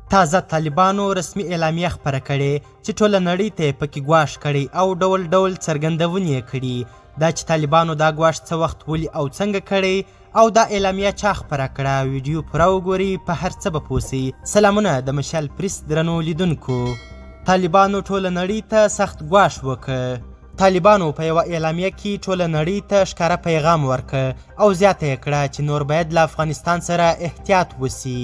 تازه طالبانو رسمي اعلامیه خپره کړې چې ټوله نړۍ ته یې پکې ګواښ کړی او ډول ډول څرګندونې یې کړي. دا چې طالبانو دا ګواښ څه وخت ولي او څنګه کړی او دا اعلامیه چا خپره کړه، ویډیو پوره وګورئ، په هر څه به پوه سئ. سلامونه د مشال پریس درنو لیدونکو. طالبانو ټوله نړۍ ته سخت ګواښ وکړ. طالبانو په یوه اعلامیه کې ټوله نړۍ ته ښکاره پیغام ورکړ او زیاته یې کړه چې نور باید له افغانستان سره احتیاط وسي.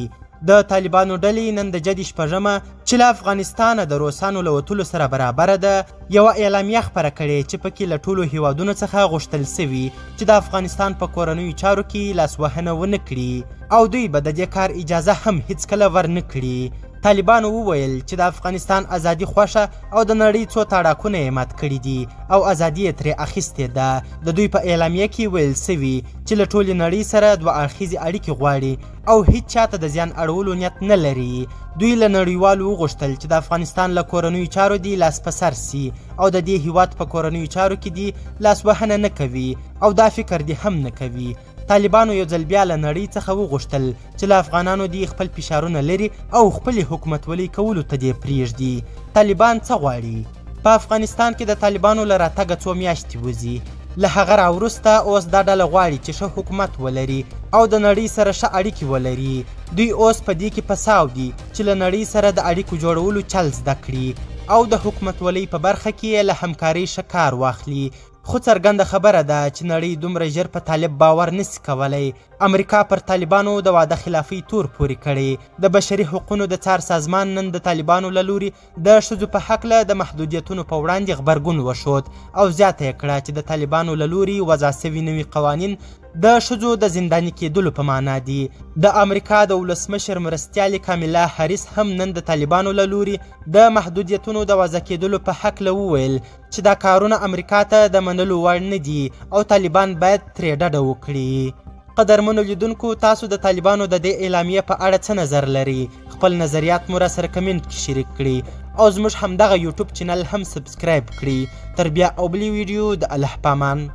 د طالبانو ډلې نن د جدي شپږمه چې له افغانستانه د روسانو له وتلو سره برابره ده یوه اعلامیه خپره کړې چې پکې له ټولو هیوادونو څخه غوښتل سوي چې د افغانستان په کورنیو چارو کې لاسوهنه ونه کړي او دوی به د دې کار اجازه هم هیڅکله ورنه کړي. طالبانو وویل چې د افغانستان ازادي خوښه او د نړۍ څو تاړاکونه یې مات کړي دي او ازادي یې ترې اخیستې ده. د دوی په اعلامیه کې ویل سوي چې له ټولې نړۍ سره دوه اړخیزې اړیکې غواړي او هیڅ چاته د زیان اړولو نیت نه لري. دوی له نړیوالو وغوښتل چې د افغانستان له کورنیو چارو دي لاس په سر سي او د دې هیواد په کورنیو چارو کې دي لاسوهنه نه کوي او دا فکر دې هم نه کوي. طالبانو یو ځل بیا له نړۍ څخه وغوښتل چې له افغانانو دې خپل فشارونه لري او خپلې حکومتولۍ کولو ته دې پرېږدي. طالبان څه غواړي؟ په افغانستان کې د طالبانو له راتګه څو میاشتې وځي. له هغه راوروسته اوس دا ډله غواړي چې ښه حکومت ولري او د نړۍ سره ښه اړیکې ولري. دوی اوس په دې کې پساو دي چې له نړۍ سره د اړیکو جوړولو چل زده کړي او د حکومتولۍ په برخه کې له همکارۍ ښه کار واخلي. خو څرګنده خبره ده چې نړۍ دومره ژر په طالب باور نسي کولی. امریکا پر طالبانو د واده خلافۍ تور پورې کړی. د بشري حقوقو د څار سازمان نن د طالبانو له لوري د ښځو په هکله د محدودیتونو په وړاندې غبرګون وښود او زیاته یې کړه چې د طالبانو له لوري وضع سوي نوي قوانین د ښځو د زنداني کېدلو په معنا دي. د امریکا د ولسمشر مرستیالې کاملا هریس هم نن د طالبانو له لوري د محدودیتونو د وضع کېدلو په هکله وویل چې دا کارونه امریکا ته د منلو وړ نه دي او طالبان باید ترې ډډه وکړي. قدرمنو لیدونکو، تاسو د طالبانو د دې اعلامیې په اړه څه نظر لري؟ خپل نظریات مو راسره کمنټ کې شریک کړي او زموږ همدغه یوټیوب چینل هم سبسکرایب کړي. تر بیا او بلې ویډیو د الله پامان.